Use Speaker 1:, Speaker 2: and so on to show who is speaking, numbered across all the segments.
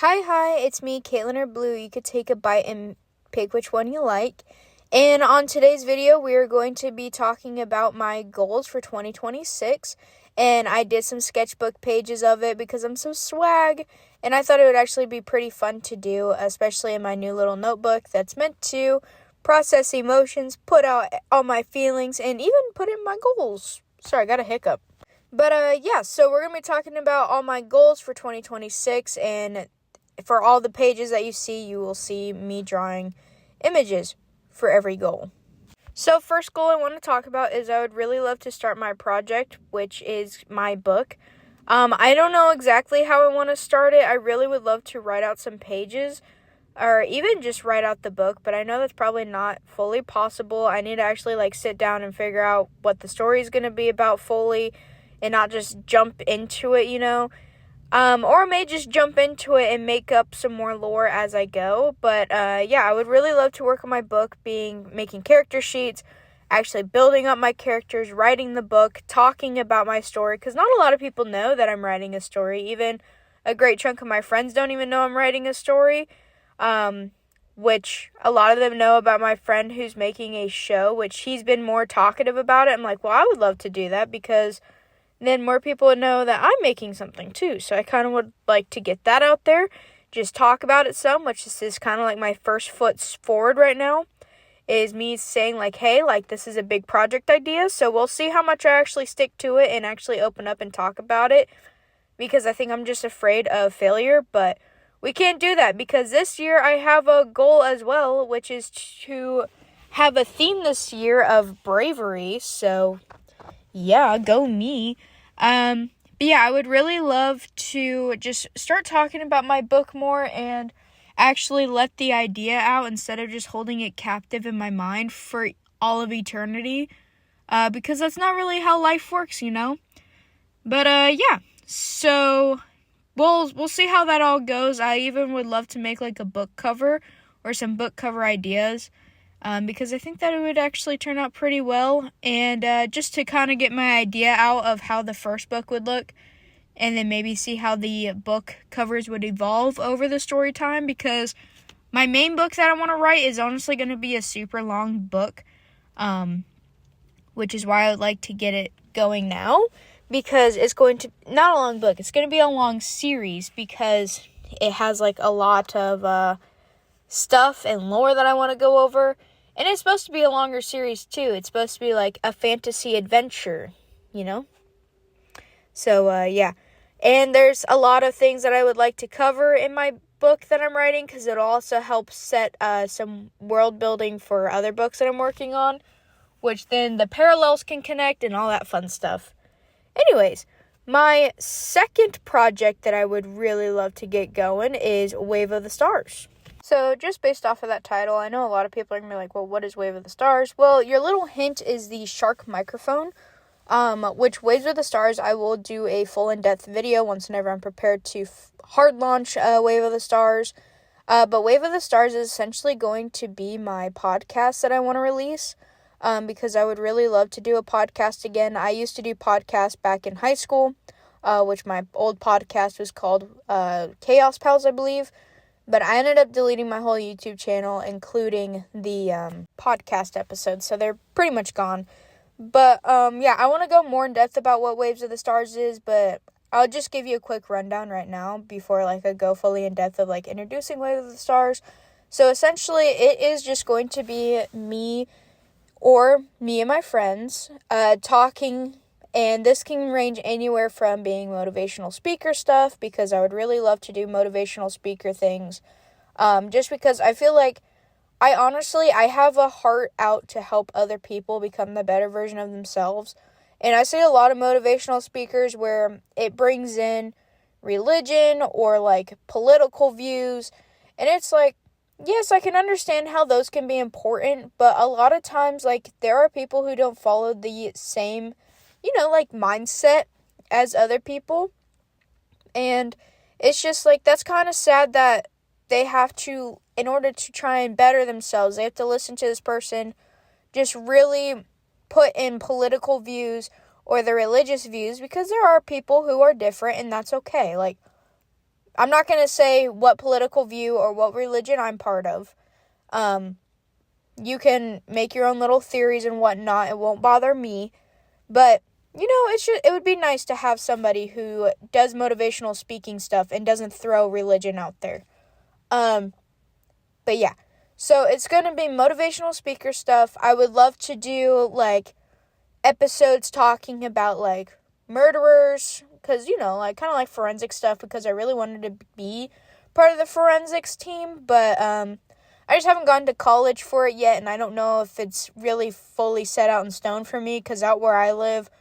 Speaker 1: Hi, it's me, Caitlin or Blue. You could take a bite and pick which one you like. And on today's video, we are going to be talking about my goals for 2026. And I did some sketchbook pages of it because I'm so swag. And I thought it would actually be pretty fun to do, especially in my new little notebook that's meant to process emotions, put out all my feelings, and even put in my goals. Sorry, I got a hiccup. But so we're going to be talking about all my goals for 2026, and for all the pages that you see, you will see me drawing images for every goal. So first goal I want to talk about is I would really love to start my project, which is my book. I don't know exactly how I want to start it. I really would love to write out some pages or even just write out the book, but I know that's probably not fully possible. I need to actually sit down and figure out what the story is going to be about fully and not just jump into it, or I may just jump into it and make up some more lore as I go. But I would really love to work on my book, making character sheets, actually building up my characters, writing the book, talking about my story, because not a lot of people know that I'm writing a story. Even a great chunk of my friends don't even know I'm writing a story, which a lot of them know about my friend who's making a show, which he's been more talkative about it. I'm like, well, I would love to do that because then more people would know that I'm making something too. So I kind of would like to get that out there, just talk about it some, which is kind of like my first foot forward right now, is me saying hey, this is a big project idea. So we'll see how much I actually stick to it and actually open up and talk about it, because I think I'm just afraid of failure. But we can't do that because this year I have a goal as well, which is to have a theme this year of bravery. So yeah, go me. I would really love to just start talking about my book more and actually let the idea out instead of just holding it captive in my mind for all of eternity, because that's not really how life works, But, so we'll see how that all goes. I even would love to make a book cover or some book cover ideas, because I think that it would actually turn out pretty well, and just to kind of get my idea out of how the first book would look, and then maybe see how the book covers would evolve over the story time, because my main book that I want to write is honestly going to be a super long book, which is why I would like to get it going now, because it's going to, not a long book, it's going to be a long series, because it has a lot of stuff and lore that I want to go over. And it's supposed to be a longer series, too. It's supposed to be a fantasy adventure, So, And there's a lot of things that I would like to cover in my book that I'm writing, because it'll also help set some world building for other books that I'm working on, which then the parallels can connect and all that fun stuff. Anyways, my second project that I would really love to get going is Wave of the Stars. So just based off of that title, I know a lot of people are going to be like, well, what is Wave of the Stars? Well, your little hint is the Shark microphone, which Waves of the Stars, I will do a full in-depth video whenever I'm prepared to hard launch Wave of the Stars. But Wave of the Stars is essentially going to be my podcast that I want to release, because I would really love to do a podcast again. I used to do podcasts back in high school, which my old podcast was called Chaos Pals, I believe. But I ended up deleting my whole YouTube channel, including the podcast episodes, so they're pretty much gone. But, I want to go more in depth about what Waves of the Stars is, but I'll just give you a quick rundown right now before, I go fully in depth of, introducing Waves of the Stars. So, essentially, it is just going to be me and my friends talking. And this can range anywhere from being motivational speaker stuff, because I would really love to do motivational speaker things. Just because I feel I have a heart out to help other people become the better version of themselves. And I see a lot of motivational speakers where it brings in religion or political views. And it's yes, I can understand how those can be important. But a lot of times, there are people who don't follow the same mindset as other people. And it's just that's kind of sad that they have to, in order to try and better themselves, they have to listen to this person just really put in political views or the religious views, because there are people who are different, and that's okay. I'm not going to say what political view or what religion I'm part of. You can make your own little theories and whatnot. It won't bother me. But, it would be nice to have somebody who does motivational speaking stuff and doesn't throw religion out there. But yeah. So it's going to be motivational speaker stuff. I would love to do, episodes talking about, murderers. Because, kind of like forensic stuff. Because I really wanted to be part of the forensics team. But, I just haven't gone to college for it yet, and I don't know if it's really fully set out in stone for me, because out where I live,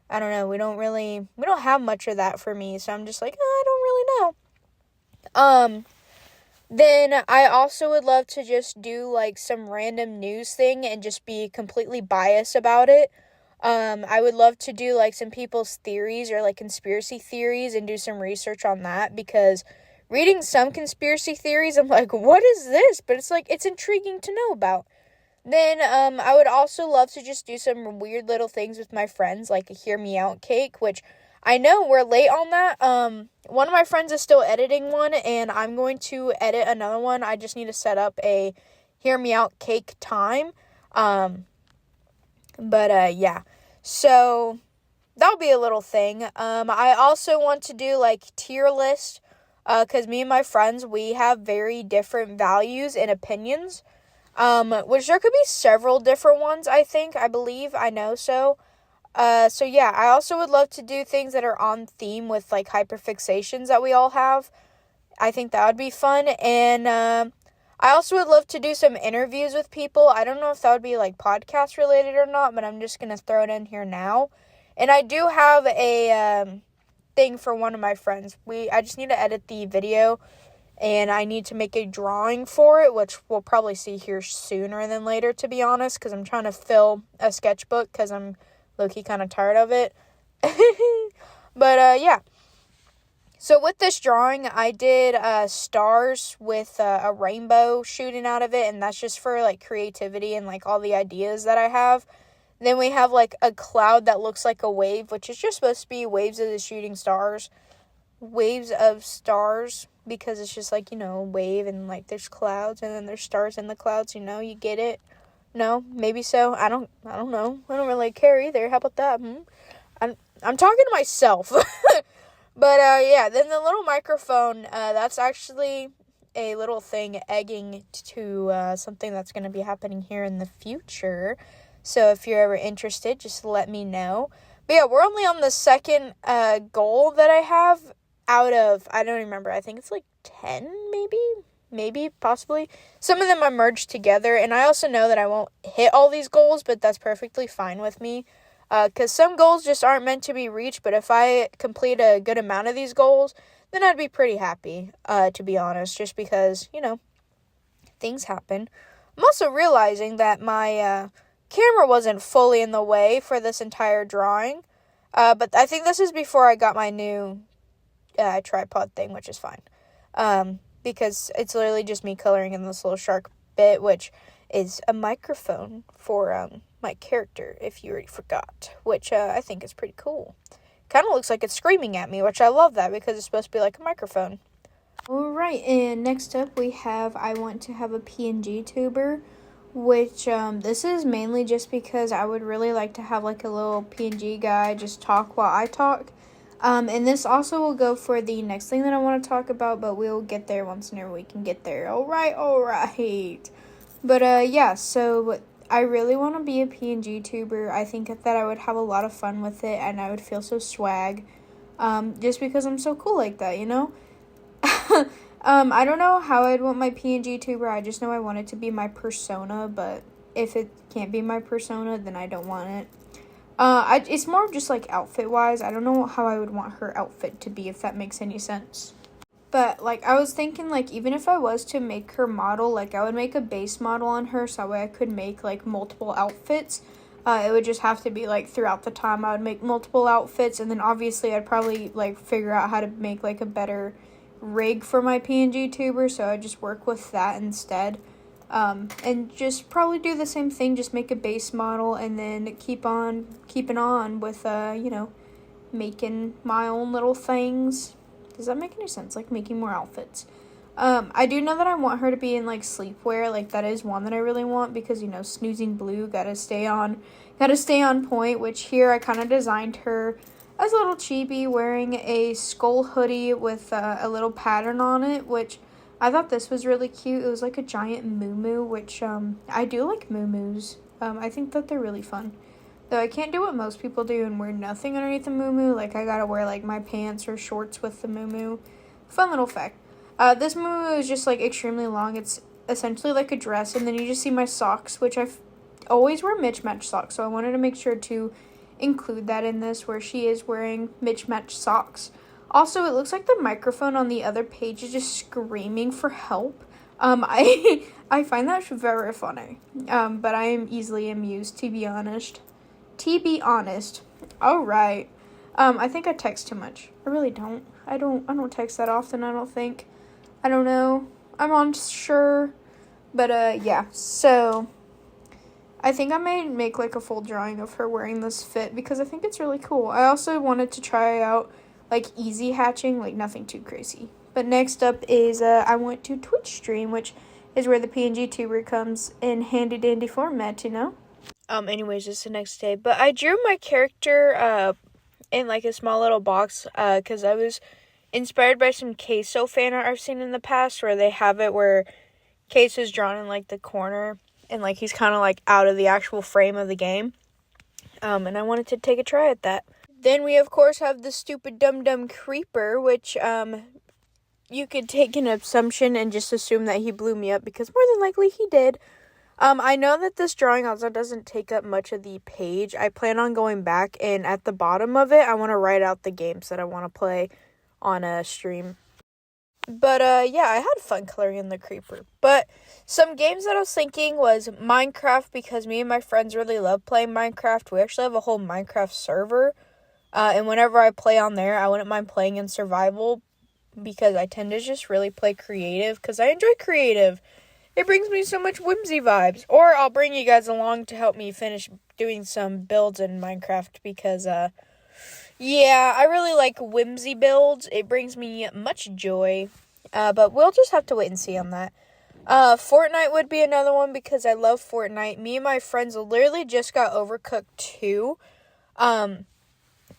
Speaker 1: I don't know, we don't have much of that for me, so I'm just like, I don't really know. Then I also would love to just do, some random news thing and just be completely biased about it. I would love to do, some people's theories or, conspiracy theories and do some research on that, because reading some conspiracy theories, I'm like, what is this? But it's intriguing to know about. Then, I would also love to just do some weird little things with my friends, like a Hear Me Out cake, which I know we're late on that. One of my friends is still editing one, and I'm going to edit another one. I just need to set up a Hear Me Out cake time. Yeah. So, that'll be a little thing. I also want to do, tier list. Because me and my friends, we have very different values and opinions, which there could be several different ones, I believe, I know so. So yeah, I also would love to do things that are on theme with, hyperfixations that we all have. I think that would be fun, and, I also would love to do some interviews with people. I don't know if that would be, podcast related or not, but I'm just gonna throw it in here now. And I do have a, thing for one of my friends. I just need to edit the video, and I need to make a drawing for it, which we'll probably see here sooner than later, to be honest, because I'm trying to fill a sketchbook, because I'm low-key kind of tired of it. But, yeah. So with this drawing, I did stars with a rainbow shooting out of it, and that's just for, creativity and, all the ideas that I have. Then we have, a cloud that looks like a wave, which is just supposed to be waves of the shooting stars. Waves of stars, because it's just, a wave, and, there's clouds, and then there's stars in the clouds, you get it? No? Maybe so? I don't know. I don't really care either. How about that? I'm talking to myself. But, yeah, then the little microphone, that's actually a little thing egging to something that's going to be happening here in the future. So if you're ever interested, just let me know. But yeah, we're only on the second goal that I have out of, I don't remember, I think it's 10 maybe, possibly. Some of them are merged together, and I also know that I won't hit all these goals, but that's perfectly fine with me. Because some goals just aren't meant to be reached, but if I complete a good amount of these goals, then I'd be pretty happy, to be honest, just because, things happen. I'm also realizing that my camera wasn't fully in the way for this entire drawing, but I think this is before I got my new tripod thing, which is fine, because it's literally just me coloring in this little shark bit, which is a microphone for my character, if you already forgot, which I think is pretty cool. Kind of looks like it's screaming at me, which I love that, because it's supposed to be like a microphone. Alright, and next up we have I want to have a PNG tuber, which, this is mainly just because I would really like to have, a little PNG guy just talk while I talk. And this also will go for the next thing that I want to talk about, but we'll get there once whenever we can get there. Alright. But, yeah, so I really want to be a PNG tuber. I think that I would have a lot of fun with it, and I would feel so swag, just because I'm so cool like that, I don't know how I'd want my PNG tuber. I just know I want it to be my persona, but if it can't be my persona, then I don't want it. It's more just outfit-wise. I don't know how I would want her outfit to be, if that makes any sense. But, I was thinking, even if I was to make her model, I would make a base model on her, so that way I could make, multiple outfits. It would just have to be, throughout the time I would make multiple outfits, and then obviously I'd probably, figure out how to make, a better rig for my PNG tuber, so I'd just work with that instead. And just probably do the same thing, just make a base model, and then keeping on with, making my own little things. Does that make any sense? Like, making more outfits. I do know that I want her to be in, like, sleepwear. Like, that is one that I really want because, you know, snoozing blue, gotta stay on point, which here I kind of designed her as a little chibi wearing a skull hoodie with a little pattern on it, which I thought this was really cute. It was like a giant muumuu, which I do like muumuus. I think that they're really fun. Though I can't do what most people do and wear nothing underneath the muumuu. Like, I gotta wear, like, my pants or shorts with the muumuu. Fun little fact. This muumuu is just, like, extremely long. It's essentially like a dress, and then you just see my socks, which I've always wear mismatched socks, so I wanted to make sure to include that in this, where she is wearing mismatched socks. Also, it looks like the microphone on the other page is just screaming for help. I find that very funny. But I am easily amused, to be honest. All right. I think I text too much. I really don't. I don't text that often, I don't think. I don't know. I'm unsure. But, yeah. So, I think I may make, like, a full drawing of her wearing this fit because I think it's really cool. I also wanted to try out, like, easy hatching, like, nothing too crazy. But next up is I went to Twitch stream, which is where the PNG tuber comes in handy-dandy format, you know? Anyways, it's the next day. But I drew my character in, like, a small little box because I was inspired by some Queso fan art I've seen in the past where they have it where Queso is drawn in, like, the corner and, like, he's kind of, like, out of the actual frame of the game. And I wanted to take a try at that. Then we, of course, have the stupid dumb creeper, which you could take an assumption and just assume that he blew me up because more than likely he did. I know that this drawing also doesn't take up much of the page. I plan on going back, and at the bottom of it, I want to write out the games that I want to play on a stream. But, yeah, I had fun coloring in the creeper. But some games that I was thinking was Minecraft, because me and my friends really love playing Minecraft. We actually have a whole Minecraft server. And whenever I play on there, I wouldn't mind playing in survival, because I tend to just really play creative, because I enjoy creative. It brings me so much whimsy vibes. Or I'll bring you guys along to help me finish doing some builds in Minecraft, because, yeah, I really like whimsy builds. It brings me much joy. But we'll just have to wait and see on that. Fortnite would be another one because I love Fortnite. Me and my friends literally just got Overcooked 2.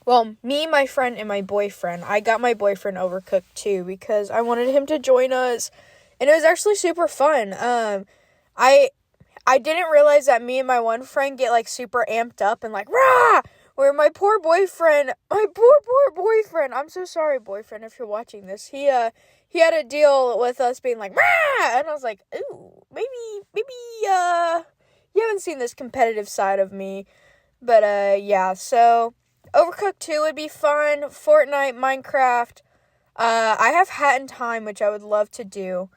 Speaker 1: Well, me, my friend, and my boyfriend. I got my boyfriend Overcooked 2 because I wanted him to join us. And it was actually super fun. I didn't realize that me and my one friend get, like, super amped up and, like, rah! Where my poor boyfriend, I'm so sorry, boyfriend, if you're watching this. He had to deal with us being like, rah! And I was like, ooh, maybe, you haven't seen this competitive side of me. But, yeah, so Overcooked 2 would be fun. Fortnite, Minecraft. I have Hat in Time, which I would love to do.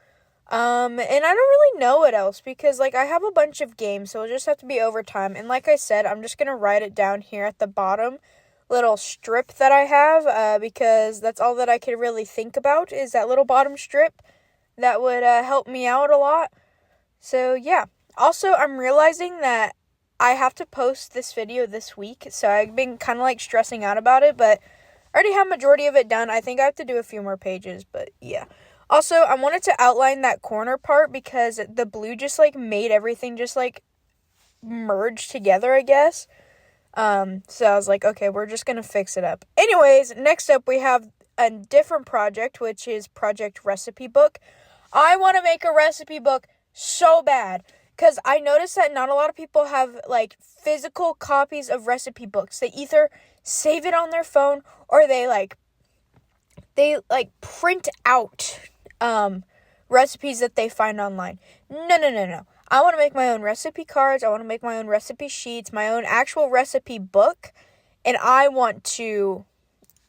Speaker 1: And I don't really know what else because, like, I have a bunch of games, so it'll just have to be overtime. And like I said, I'm just gonna write it down here at the bottom, little strip that I have, because that's all that I could really think about is that little bottom strip. That would, help me out a lot. So, yeah. Also, I'm realizing that I have to post this video this week, so I've been kind of, like, stressing out about it, but I already have majority of it done. I think I have to do a few more pages, but yeah. Also, I wanted to outline that corner part because the blue just, like, made everything just, like, merge together, I guess. So I was like, okay, we're just going to fix it up. Anyways, next up we have a different project, which is Project Recipe Book. I want to make a recipe book so bad because I noticed that not a lot of people have, like, physical copies of recipe books. They either save it on their phone or they print out recipes that they find online. No. I want to make my own recipe cards. I want to make my own recipe sheets, my own actual recipe book, and I want to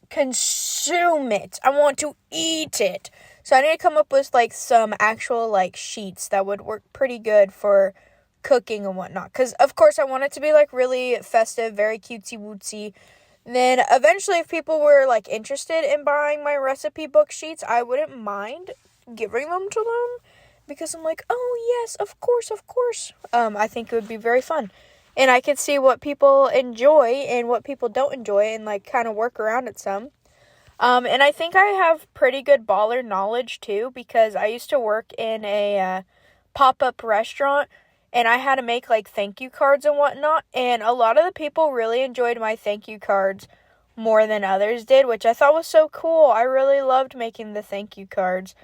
Speaker 1: consume it. I want to eat it. So I need to come up with, like, some actual, like, sheets that would work pretty good for cooking and whatnot. Because, of course, I want it to be, like, really festive, very cutesy-wootsy. Then eventually, if people were, like, interested in buying my recipe book sheets, I wouldn't mind giving them to them because I'm like, oh, yes, of course. I think it would be very fun. And I could see what people enjoy and what people don't enjoy and, like, kind of work around it some. And I think I have pretty good baller knowledge too, because I used to work in a pop-up restaurant, and I had to make like thank you cards and whatnot, and a lot of the people really enjoyed my thank you cards more than others did, which I thought was so cool. I really loved making the thank you cards.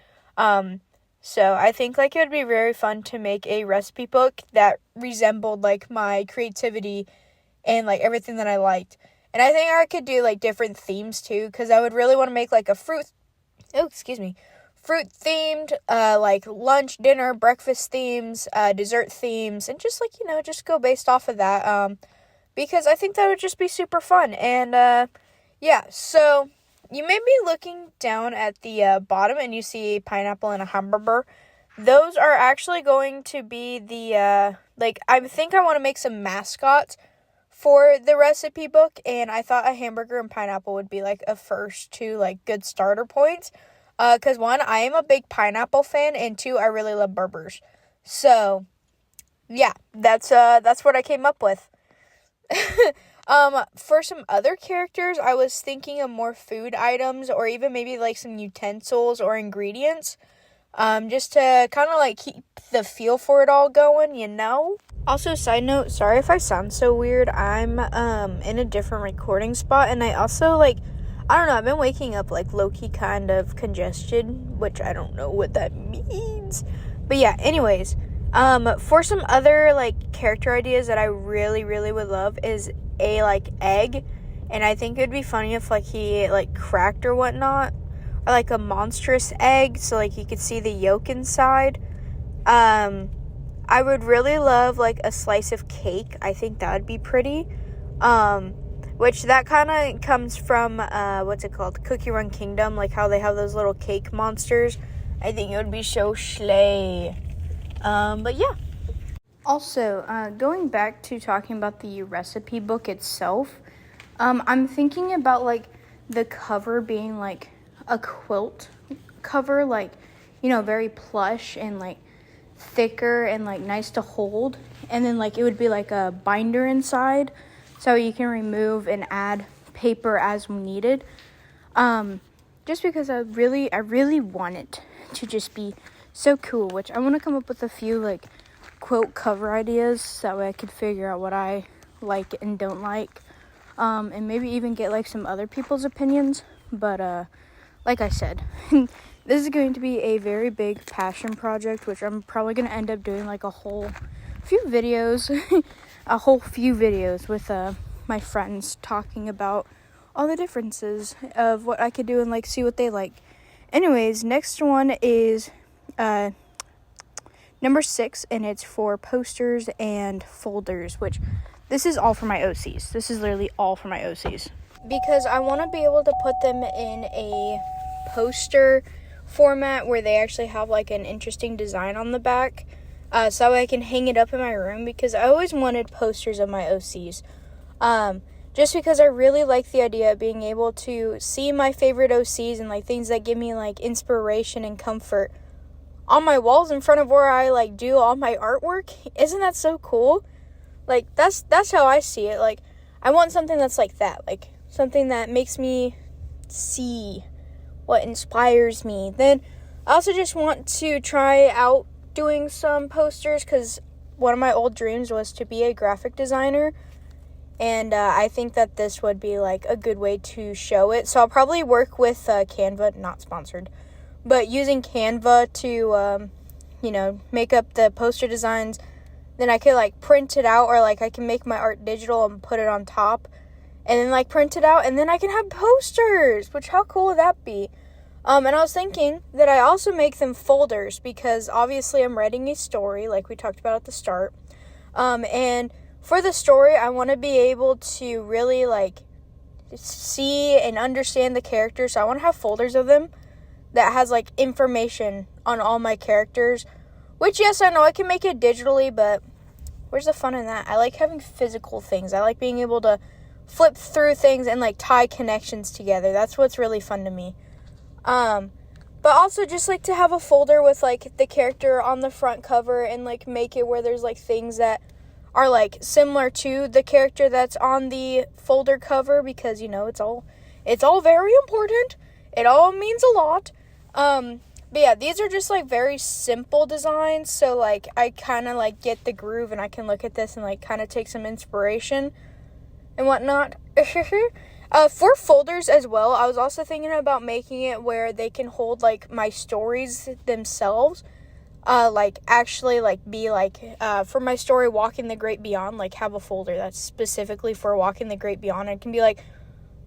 Speaker 1: So I think like it would be very fun to make a recipe book that resembled like my creativity and like everything that I liked. And I think I could do like different themes too, because I would really want to make like a fruit themed, like lunch, dinner, breakfast themes, dessert themes, and just like, just go based off of that, because I think that would just be super fun. And, yeah, so you may be looking down at the bottom and you see pineapple and a hamburger. Those are actually going to be the, I think I want to make some mascots for the recipe book, and I thought a hamburger and pineapple would be like a first two like good starter points, because one, I am a big pineapple fan, and two, I really love burgers. So yeah, that's what I came up with. For some other characters, I was thinking of more food items, or even maybe like some utensils or ingredients, just to kind of like keep the feel for it all going. Also, side note, sorry if I sound so weird. I'm in a different recording spot, and I also I don't know, I've been waking up like low-key kind of congested, which I don't know what that means. But yeah, anyways, for some other like character ideas that I really, really would love is a like egg, and I think it'd be funny if like he like cracked or whatnot, or like a monstrous egg, so like you could see the yolk inside. I would really love like a slice of cake. I think that would be pretty. Which that kind of comes from, what's it called? Cookie Run Kingdom, like how they have those little cake monsters. I think it would be so slay. But yeah. Also, going back to talking about the recipe book itself, I'm thinking about like the cover being like a quilt cover, like, very plush and like thicker and like nice to hold, and then like it would be like a binder inside, so you can remove and add paper as needed. Just because I really want it to just be so cool, which I want to come up with a few like quote cover ideas, so that way I could figure out what I like and don't like, and maybe even get like some other people's opinions. But like I said, this is going to be a very big passion project, which I'm probably going to end up doing like a whole few videos with my friends, talking about all the differences of what I could do and like see what they like. Anyways, next one is number 6, and it's for posters and folders, which this is all for my OCs. This is literally all for my OCs, because I want to be able to put them in a poster format where they actually have like an interesting design on the back, so I can hang it up in my room, because I always wanted posters of my OCs, just because I really like the idea of being able to see my favorite OCs and like things that give me like inspiration and comfort on my walls in front of where I like do all my artwork. Isn't that so cool? Like that's how I see it. Like I want something that's like that, like something that makes me see what inspires me. Then I also just want to try out doing some posters, because one of my old dreams was to be a graphic designer, and I think that this would be like a good way to show it. So I'll probably work with Canva, not sponsored, but using Canva to make up the poster designs. Then I could like print it out, or like I can make my art digital and put it on top, and then like print it out, and then I can have posters, which how cool would that be? And I was thinking that I also make them folders, because obviously I'm writing a story like we talked about at the start. And for the story, I want to be able to really like see and understand the characters. So I want to have folders of them that has like information on all my characters, which, yes, I know I can make it digitally, but where's the fun in that? I like having physical things. I like being able to flip through things and like tie connections together. That's what's really fun to me. But also just like to have a folder with like the character on the front cover, and like make it where there's like things that are like similar to the character that's on the folder cover, because it's all very important. it all means a lot. But yeah, these are just like very simple designs, so like I kind of like get the groove and I can look at this and like kind of take some inspiration and whatnot. For folders as well, I was also thinking about making it where they can hold like my stories themselves. Like actually like be like for my story Walking the Great Beyond, like have a folder that's specifically for Walking the Great Beyond. It can be like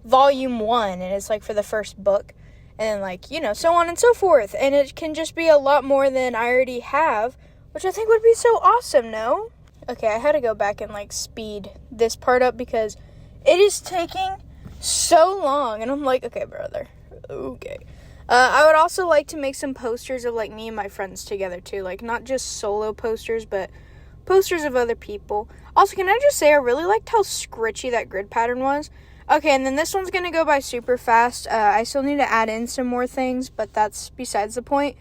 Speaker 1: volume 1 and it's like for the first book, and like, you know, so on and so forth, and it can just be a lot more than I already have, which I think would be so awesome. No? Okay, I had to go back and like speed this part up because it is taking so long, and I'm like, okay, brother, okay. I would also like to make some posters of like me and my friends together too, like not just solo posters, but posters of other people. Also, can I just say I really liked how scritchy that grid pattern was. Okay, and then this one's gonna go by super fast. I still need to add in some more things, but that's besides the point.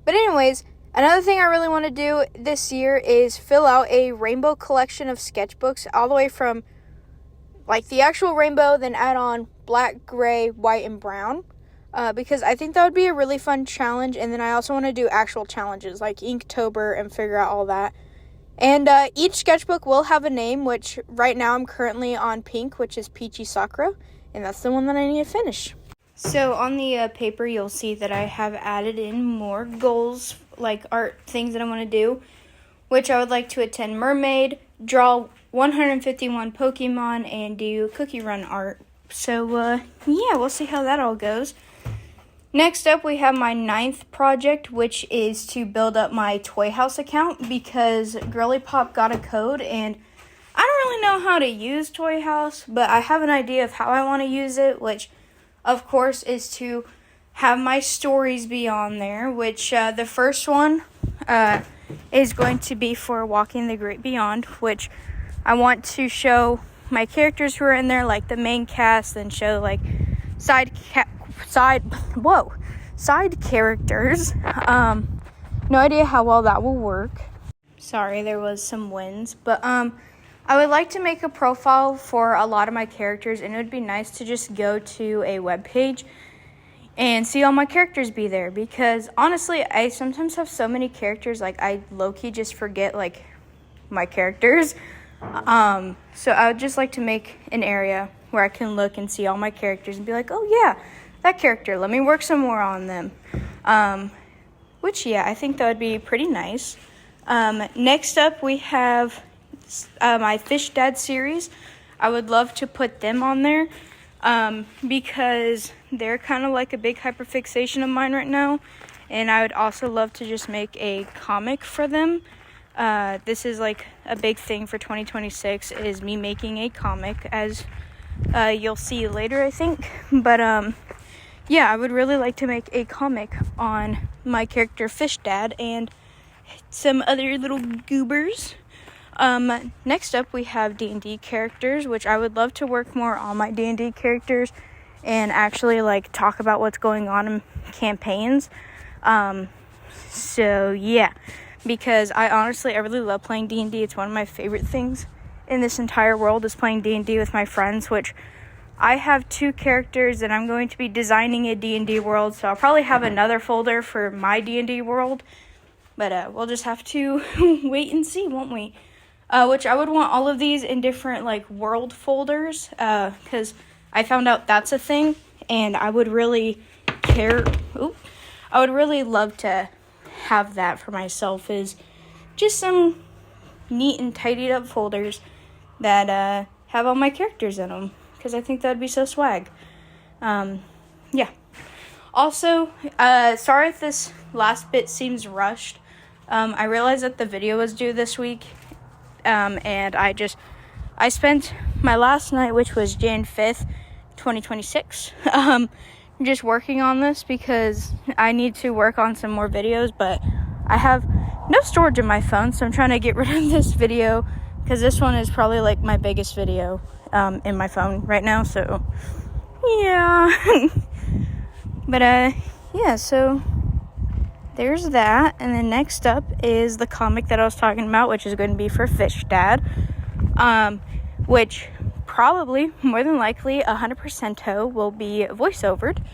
Speaker 1: But anyways, another thing I really want to do this year is fill out a rainbow collection of sketchbooks, all the way from like the actual rainbow, then add on black, gray, white, and brown. Because I think that would be a really fun challenge. And then I also want to do actual challenges like Inktober and figure out all that. And each sketchbook will have a name, which right now I'm currently on pink, which is Peachy Sakura, and that's the one that I need to finish. So on the paper, you'll see that I have added in more goals, like art things that I want to do, which I would like to attend Mermaid, draw 151 Pokemon, and do cookie run art. So yeah, we'll see how that all goes. Next up, we have my 9th project, which is to build up my Toy House account, because Girly Pop got a code, and I don't really know how to use Toy House, but I have an idea of how I want to use it, which, of course, is to have my stories be on there, which the first one is going to be for Walking the Great Beyond, which I want to show my characters who are in there, like the main cast, and show like side characters. No idea how well that will work. Sorry, there was some winds, but I would like to make a profile for a lot of my characters, and it would be nice to just go to a webpage and see all my characters be there, because honestly, I sometimes have so many characters, like I low-key just forget like my characters. So I would just like to make an area where I can look and see all my characters and be like, oh yeah, that character, let me work some more on them. Which, yeah, I think that would be pretty nice. Next up, we have my Fish Dad series. I would love to put them on there because they're kind of like a big hyperfixation of mine right now. And I would also love to just make a comic for them. This is like a big thing for 2026, is me making a comic, as you'll see later, I think. But yeah, I would really like to make a comic on my character Fish Dad and some other little goobers. Next up, we have D&D characters, which I would love to work more on my D&D characters and actually like talk about what's going on in campaigns. So yeah, because I really love playing D&D. It's one of my favorite things in this entire world, is playing D&D with my friends, which I have 2 characters, and I'm going to be designing a D&D world, so I'll probably have another folder for my D&D world, but we'll just have to wait and see, won't we? Which I would want all of these in different like world folders, because I found out that's a thing, and I would really love to have that for myself, is just some neat and tidied up folders that have all my characters in them, because I think that would be so swag. Yeah. Also, sorry if this last bit seems rushed. I realized that the video was due this week, and I spent my last night, which was Jan 5th, 2026, just working on this, because I need to work on some more videos, but I have no storage in my phone, so I'm trying to get rid of this video, because this one is probably like my biggest video in my phone right now, so yeah. But yeah, so there's that. And then next up is the comic that I was talking about, which is going to be for Fish Dad, which probably, more than likely, 100%, will be voiceovered.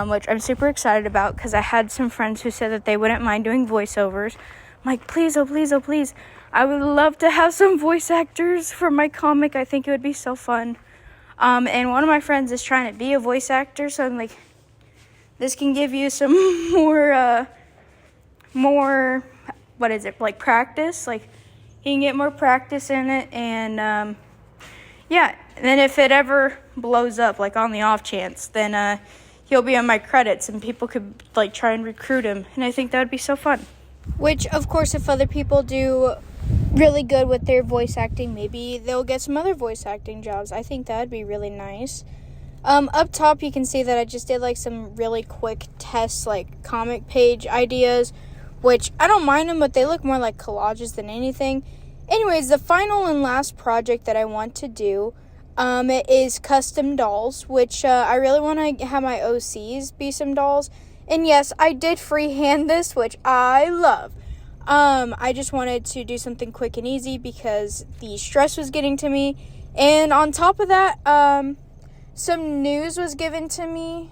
Speaker 1: which I'm super excited about because I had some friends who said that they wouldn't mind doing voiceovers. I'm like, please, oh please, oh please. I would love to have some voice actors for my comic. I think it would be so fun. And one of my friends is trying to be a voice actor, so I'm like, this can give you some more, what is it, like practice? Like, you can get more practice in it, and yeah. And then if it ever blows up, like on the off chance, then he'll be on my credits, and people could like try and recruit him, and I think that would be so fun. Which, of course, if other people do really good with their voice acting, maybe they'll get some other voice acting jobs. I think that would be really nice. Up top, you can see that I just did like some really quick tests, like comic page ideas, which I don't mind them, but they look more like collages than anything. Anyways, the final and last project that I want to do is custom dolls, which I really want to have my OCs be some dolls. And yes, I did freehand this, which I love. I just wanted to do something quick and easy because the stress was getting to me. And on top of that, some news was given to me,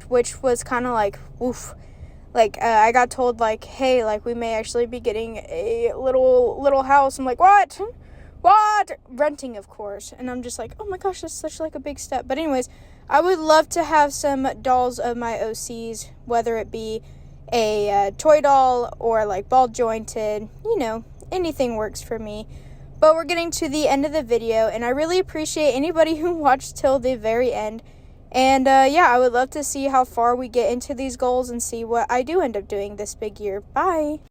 Speaker 1: which was kind of like, oof. Like, I got told, like, hey, like, we may actually be getting a little house. I'm like, what? Renting, of course. And I'm just like, oh my gosh, that's such like a big step. But anyways, I would love to have some dolls of my OCs, whether it be a toy doll or like ball jointed, anything works for me. But we're getting to the end of the video, and I really appreciate anybody who watched till the very end. And yeah, I would love to see how far we get into these goals and see what I do end up doing this big year. Bye.